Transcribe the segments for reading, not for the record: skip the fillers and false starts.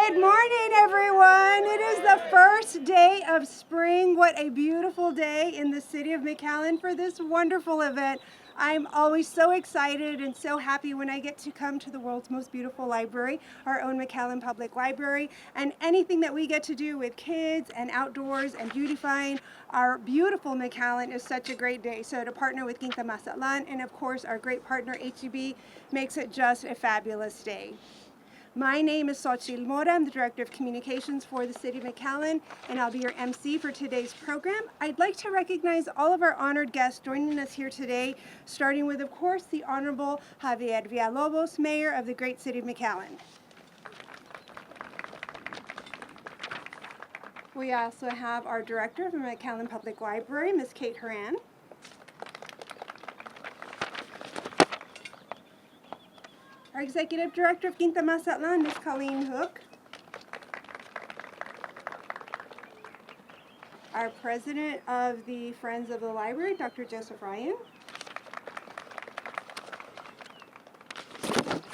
Good morning, everyone. It is the first day of spring. What a beautiful day in the city of McAllen for this wonderful event. I'm always so excited and so happy when I get to come to the world's most beautiful library, our own McAllen Public Library, and anything that we get to do with kids and outdoors and beautifying our beautiful McAllen is such a great day. So to partner with Quinta Mazatlán and of course our great partner HEB makes it just a fabulous day. My name is Xochitl Mora. I'm the Director of Communications for the City of McAllen, and I'll be your MC for today's program. I'd like to recognize all of our honored guests joining us here today, starting with, of course, the Honorable Javier Villalobos, Mayor of the great City of McAllen. We also have our Director of the McAllen Public Library, Ms. Kate Horan. Our Executive Director of Quinta Mazatlán, Ms. Colleen Hook. Our President of the Friends of the Library, Dr. Joseph Ryan.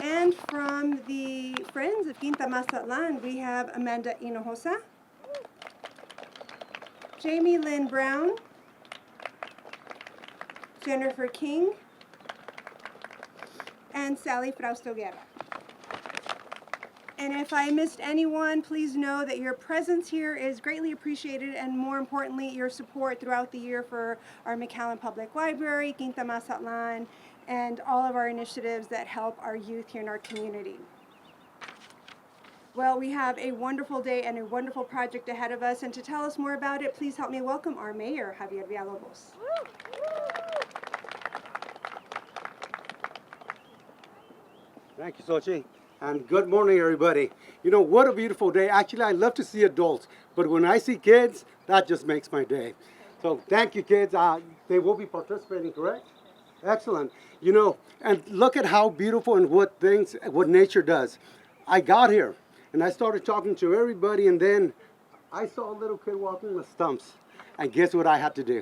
And from the Friends of Quinta Mazatlán, we have Amanda Hinojosa, Jamie Lynn Brown, Jennifer King, and Sally Frausto Guerra. And if I missed anyone, please know that your presence here is greatly appreciated, and more importantly, your support throughout the year for our McAllen Public Library, Quinta Mazatlán, and all of our initiatives that help our youth here in our community. Well, we have a wonderful day and a wonderful project ahead of us, and to tell us more about it, please help me welcome our Mayor, Javier Villalobos. Thank you, Sochi. And good morning, everybody. You know, what a beautiful day. Actually, I love to see adults, but when I see kids, that just makes my day. So thank you, kids. They will be participating, correct? Excellent. You know, and look at how beautiful and what nature does. I got here, and I started talking to everybody, and then I saw a little kid walking the stumps. And guess what I had to do?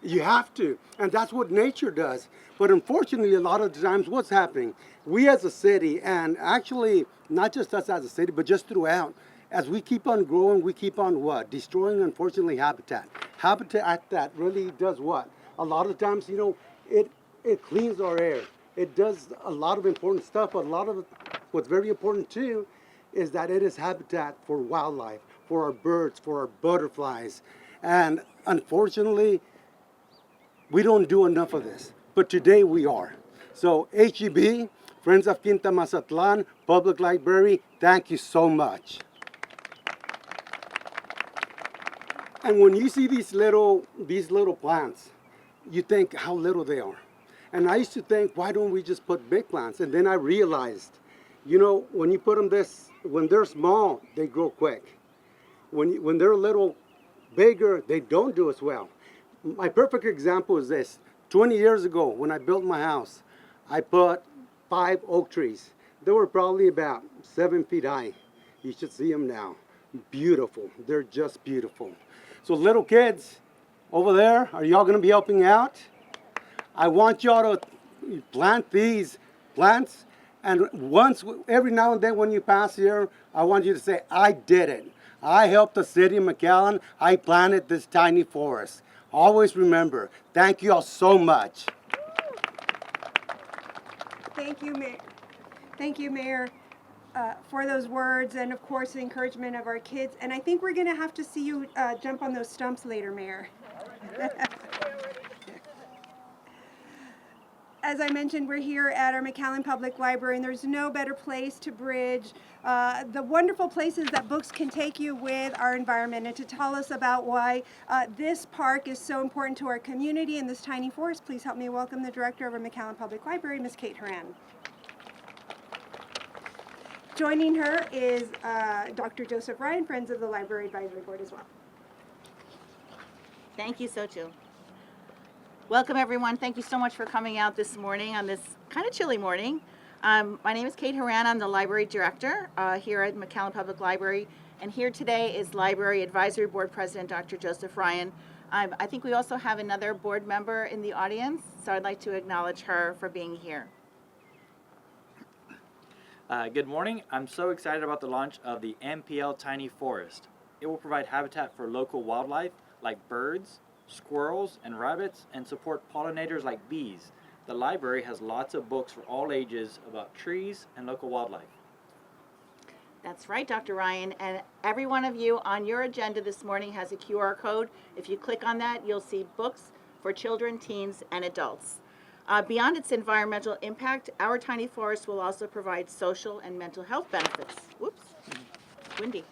You have to, and that's what nature does. But unfortunately, a lot of times what's happening, we as a city, and actually not just us as a city, but just throughout, as we keep on growing, we keep on what? Destroying, unfortunately, habitat. Habitat that really does what? A lot of times, you know, it cleans our air. It does a lot of important stuff, but a lot of what's very important too is that it is habitat for wildlife, for our birds, for our butterflies. And unfortunately, we don't do enough of this, but today we are. So HEB, Friends of Quinta Mazatlán, Public Library, thank you so much. And when you see these little plants, you think how little they are. And I used to think, why don't we just put big plants? And then I realized, you know, when you put them when they're small, they grow quick. When they're a little bigger, they don't do as well. My perfect example is this. 20 years ago, when I built my house, I put 5 oak trees. They were probably about 7 feet high. You should see them now. Beautiful. They're just beautiful. So little kids over there, are y'all going to be helping out? I want y'all to plant these plants. And every now and then when you pass here, I want you to say, I did it. I helped the city of McAllen. I planted this tiny forest. Always remember, thank you all so much. Thank you, Mayor. Thank you, Mayor, for those words and, of course, the encouragement of our kids. And I think we're going to have to see you jump on those stumps later, Mayor. As I mentioned, we're here at our McAllen Public Library, and there's no better place to bridge the wonderful places that books can take you with our environment. And to tell us about why this park is so important to our community and this tiny forest, please help me welcome the Director of our McAllen Public Library, Ms. Kate Horan. Joining her is Dr. Joseph Ryan, Friends of the Library Advisory Board as well. Thank you, Xochitl. Welcome, everyone. Thank you so much for coming out this morning on this kind of chilly morning. My name is Kate Horan. I'm the Library Director here at McAllen Public Library. And here today is Library Advisory Board President Dr. Joseph Ryan. I think we also have another board member in the audience, so I'd like to acknowledge her for being here. Good morning. I'm so excited about the launch of the MPL Tiny Forest. It will provide habitat for local wildlife like birds, squirrels, and rabbits, and support pollinators like bees. The library has lots of books for all ages about trees and local wildlife. That's right, Dr. Ryan. And every one of you on your agenda this morning has a QR code. If you click on that, you'll see books for children, teens, and adults. Beyond its environmental impact, our tiny forest will also provide social and mental health benefits. Whoops, windy.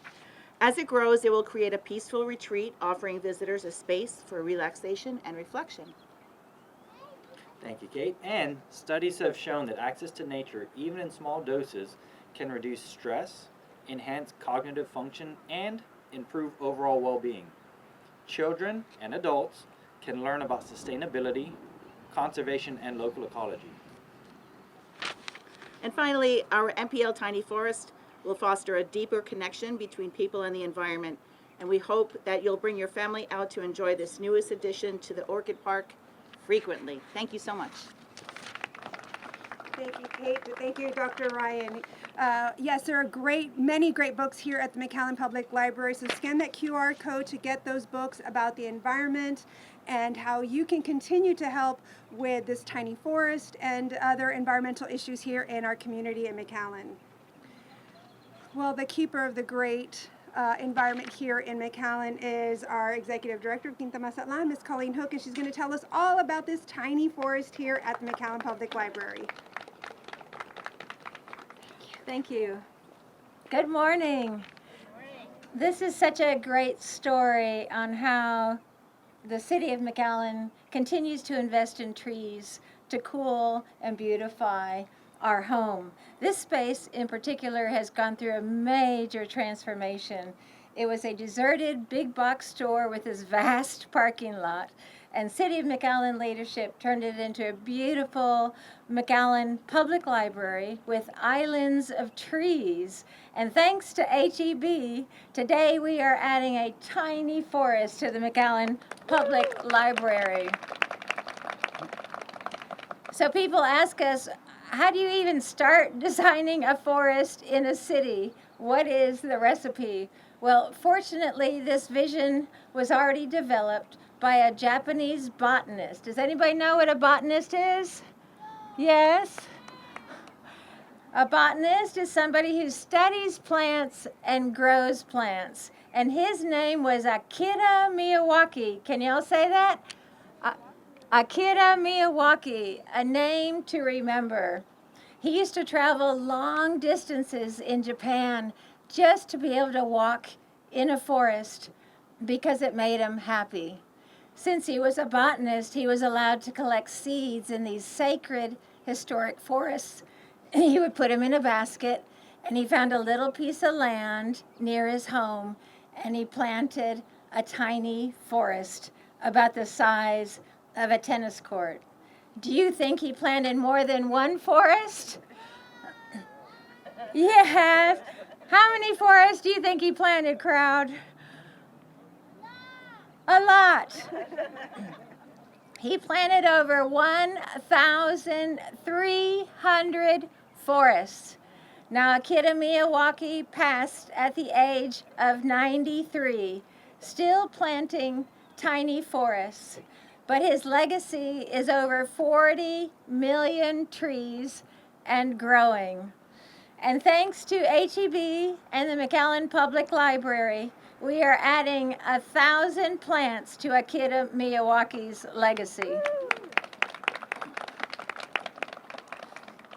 As it grows, it will create a peaceful retreat, offering visitors a space for relaxation and reflection. Thank you, Kate. And studies have shown that access to nature, even in small doses, can reduce stress, enhance cognitive function, and improve overall well-being. Children and adults can learn about sustainability, conservation, and local ecology. And finally, our MPL Tiny Forest will foster a deeper connection between people and the environment. And we hope that you'll bring your family out to enjoy this newest addition to the Orchid Park frequently. Thank you so much. Thank you, Kate. Thank you, Dr. Ryan. Yes, there are many great books here at the McAllen Public Library. So scan that QR code to get those books about the environment and how you can continue to help with this tiny forest and other environmental issues here in our community in McAllen. Well, the keeper of the great environment here in McAllen is our Executive Director of Quinta Mazatlán, Ms. Colleen Hook, and she's going to tell us all about this tiny forest here at the McAllen Public Library. Thank you. Good morning. This is such a great story on how the city of McAllen continues to invest in trees to cool and beautify our home. This space in particular has gone through a major transformation. It was a deserted big box store with this vast parking lot, and City of McAllen leadership turned it into a beautiful McAllen Public Library with islands of trees. And thanks to HEB, today we are adding a tiny forest to the McAllen Public Library. So people ask us, how do you even start designing a forest in a city? What is the recipe? Well, fortunately, this vision was already developed by a Japanese botanist. Does anybody know what a botanist is? Yes? A botanist is somebody who studies plants and grows plants. And his name was Akira Miyawaki. Can y'all say that? Akira Miyawaki, a name to remember. He used to travel long distances in Japan just to be able to walk in a forest because it made him happy. Since he was a botanist, he was allowed to collect seeds in these sacred historic forests. He would put them in a basket, and he found a little piece of land near his home, and he planted a tiny forest about the size of a tennis court. Do you think he planted more than one forest? Yes. How many forests do you think he planted, crowd? A lot. He planted over 1,300 forests. Now, Akira Miyawaki passed at the age of 93, still planting tiny forests. But his legacy is over 40 million trees and growing. And thanks to HEB and the McAllen Public Library, we are adding 1,000 plants to Akira Miyawaki's legacy.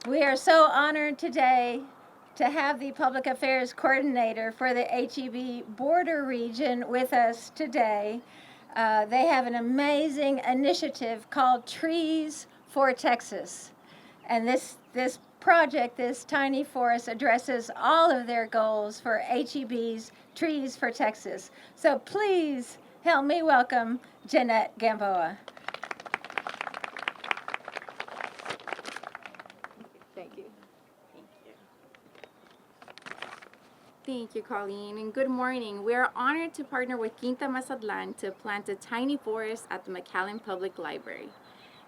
We are so honored today to have the Public Affairs Coordinator for the HEB border region with us today. They have an amazing initiative called Trees for Texas. And this project, this tiny forest, addresses all of their goals for HEB's Trees for Texas. So please help me welcome Jeanette Gamboa. Thank you. Thank you, Colleen, and good morning. We are honored to partner with Quinta Mazatlán to plant a tiny forest at the McAllen Public Library.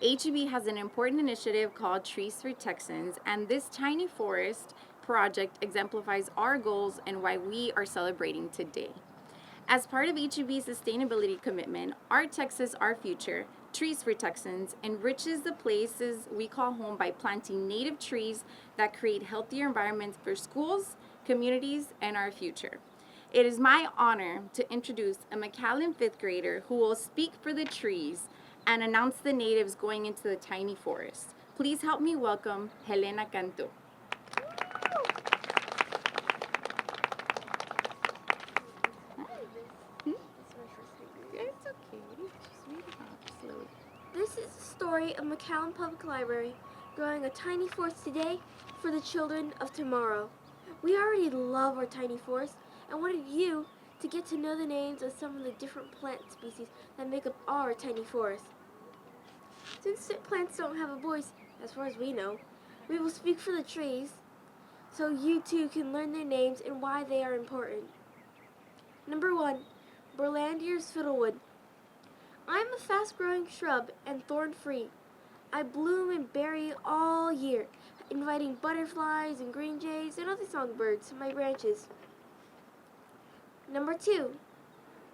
HEB has an important initiative called Trees for Texans, and this tiny forest project exemplifies our goals and why we are celebrating today. As part of HEB's sustainability commitment, Our Texas, Our Future, Trees for Texans enriches the places we call home by planting native trees that create healthier environments for schools, communities, and our future. It is my honor to introduce a McAllen fifth grader who will speak for the trees and announce the natives going into the tiny forest. Please help me welcome Helena Cantu. It's okay. Just read it off slowly. This is the story of McAllen Public Library, growing a tiny forest today for the children of tomorrow. We already love our tiny forest and wanted you to get to know the names of some of the different plant species that make up our tiny forest. Since the plants don't have a voice, as far as we know, we will speak for the trees so you too can learn their names and why they are important. Number 1, Berlandier's Fiddlewood. I'm a fast-growing shrub and thorn-free. I bloom and berry all year, inviting butterflies and green jays and other songbirds to my branches. Number 2,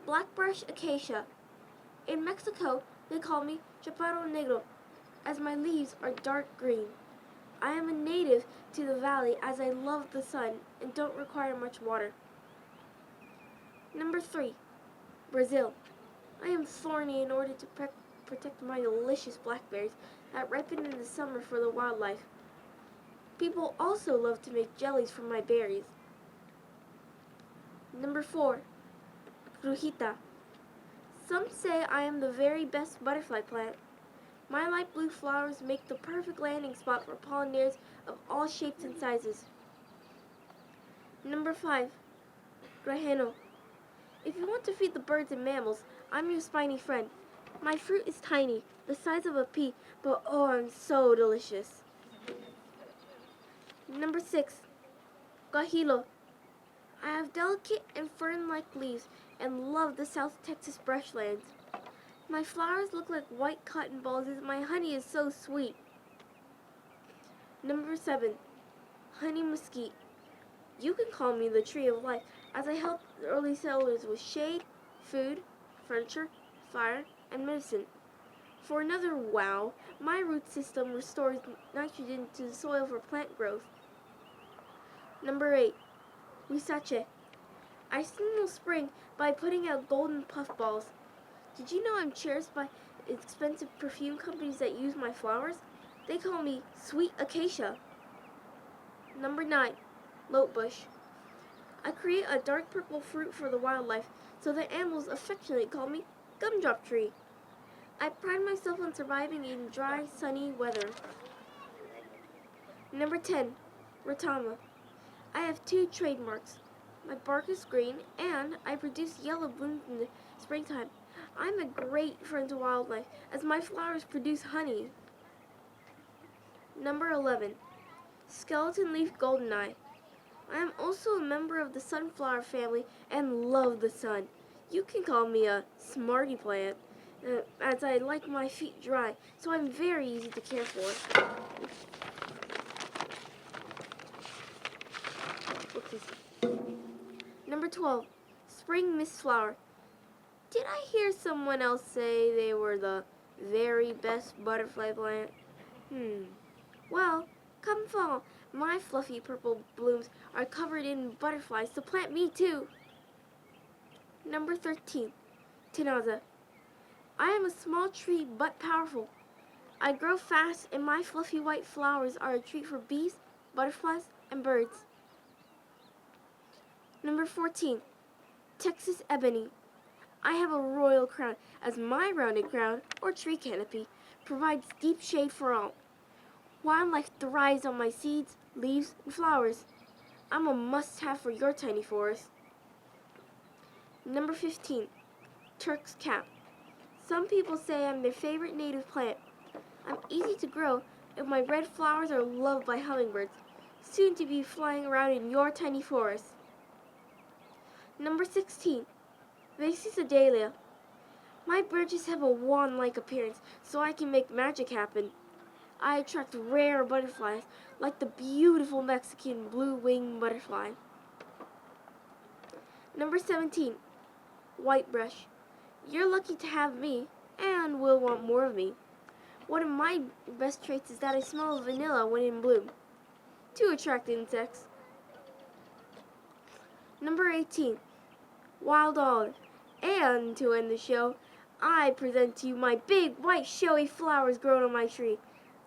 Blackbrush Acacia. In Mexico, they call me Chaparro Negro, as my leaves are dark green. I am a native to the valley as I love the sun and don't require much water. Number 3, Brazil. I am thorny in order to protect my delicious blackberries that ripen in the summer for the wildlife. People also love to make jellies from my berries. Number 4, Brujita. Some say I am the very best butterfly plant. My light blue flowers make the perfect landing spot for pollinators of all shapes and sizes. Number 5, Grajeno. If you want to feed the birds and mammals, I'm your spiny friend. My fruit is tiny, the size of a pea, but oh, I'm so delicious. Number 6, Guajillo. I have delicate and fern-like leaves and love the South Texas brushlands. My flowers look like white cotton balls as my honey is so sweet. Number 7, Honey Mesquite. You can call me the tree of life as I help the early settlers with shade, food, furniture, fire, and medicine. For another wow, my root system restores nitrogen to the soil for plant growth. Number 8, Huizache. I signal spring by putting out golden puffballs. Did you know I'm cherished by expensive perfume companies that use my flowers? They call me Sweet Acacia. Number 9, Lotebush. I create a dark purple fruit for the wildlife, so the animals affectionately call me Gumdrop Tree. I pride myself on surviving in dry, sunny weather. Number 10, Ratama. I have 2 trademarks. My bark is green, and I produce yellow blooms in the springtime. I'm a great friend to wildlife, as my flowers produce honey. Number 11, Skeleton Leaf Goldeneye. I am also a member of the sunflower family and love the sun. You can call me a smarty plant, as I like my feet dry, so I'm very easy to care for. Number 12, Spring Mist Flower. Did I hear someone else say they were the very best butterfly plant? Well, come fall, my fluffy purple blooms are covered in butterflies, so plant me too. Number 13, Tenaza. I am a small tree but powerful. I grow fast and my fluffy white flowers are a treat for bees, butterflies, and birds. Number 14, Texas Ebony. I have a royal crown as my rounded crown, or tree canopy, provides deep shade for all. Wildlife thrives on my seeds, leaves, and flowers. I'm a must-have for your tiny forest. Number 15, Turk's Cap. Some people say I'm their favorite native plant. I'm easy to grow, and my red flowers are loved by hummingbirds, soon to be flying around in your tiny forest. Number 16, Vasis Adelia. My branches have a wand-like appearance, so I can make magic happen. I attract rare butterflies like the beautiful Mexican blue-winged butterfly. Number 17, white brush. You're lucky to have me and will want more of me. One of my best traits is that I smell vanilla when in bloom, to attract insects. Number 18, wild olive. And to end the show, I present to you my big white showy flowers grown on my tree.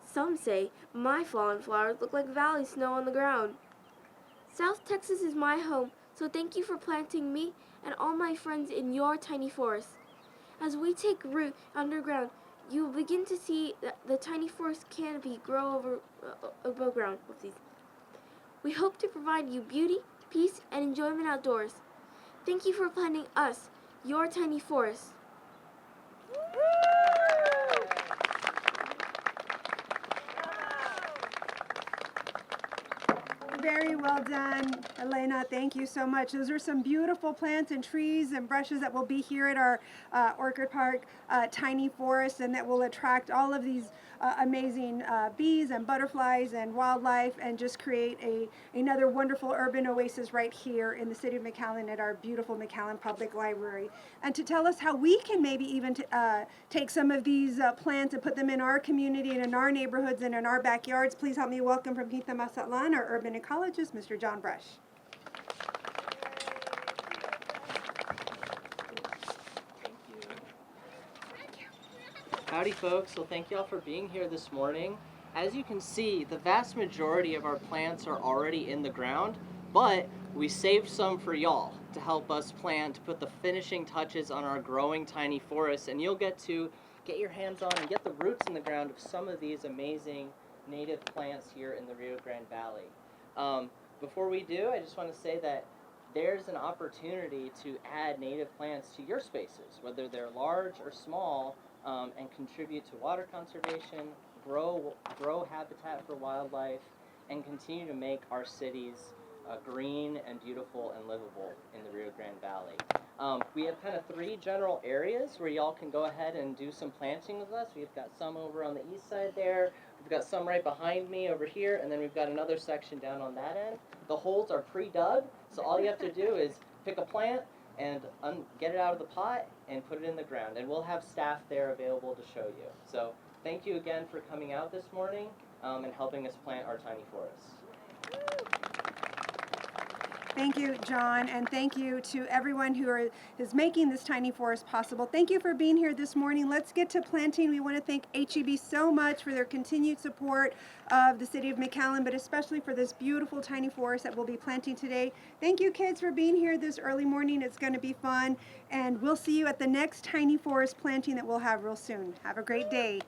Some say my fallen flowers look like valley snow on the ground. South Texas is my home, so thank you for planting me and all my friends in your tiny forest. As we take root underground, you will begin to see the tiny forest canopy grow above ground. We hope to provide you beauty, peace, and enjoyment outdoors. Thank you for planting us, your tiny forest. Very well done, Elena. Thank you so much. Those are some beautiful plants and trees and brushes that will be here at our Orchid Park Tiny Forest, and that will attract all of these amazing bees and butterflies and wildlife, and just create another wonderful urban oasis right here in the city of McAllen at our beautiful McAllen Public Library. And to tell us how we can maybe even take some of these plants and put them in our community and in our neighborhoods and in our backyards, please help me welcome from Quinta Mazatlán, our urban ecologist, Mr. John Brush. Howdy folks, well thank y'all for being here this morning. As you can see, the vast majority of our plants are already in the ground, but we saved some for y'all to help us plant, to put the finishing touches on our growing tiny forest, and you'll get to get your hands on and get the roots in the ground of some of these amazing native plants here in the Rio Grande Valley. Before we do, I just want to say that there's an opportunity to add native plants to your spaces, whether they're large or small, and contribute to water conservation, grow habitat for wildlife, and continue to make our cities green and beautiful and livable in the Rio Grande Valley. We have kind of 3 general areas where y'all can go ahead and do some planting with us. We've got some over on the east side there, we've got some right behind me over here, and then we've got another section down on that end. The holes are pre-dug, so all you have to do is pick a plant and get it out of the pot and put it in the ground, and we'll have staff there available to show you. So thank you again for coming out this morning and helping us plant our tiny forests. Thank you, John, and thank you to everyone who is making this tiny forest possible. Thank you for being here this morning. Let's get to planting. We want to thank HEB so much for their continued support of the city of McAllen, but especially for this beautiful tiny forest that we'll be planting today. Thank you, kids, for being here this early morning. It's going to be fun, and we'll see you at the next tiny forest planting that we'll have real soon. Have a great day.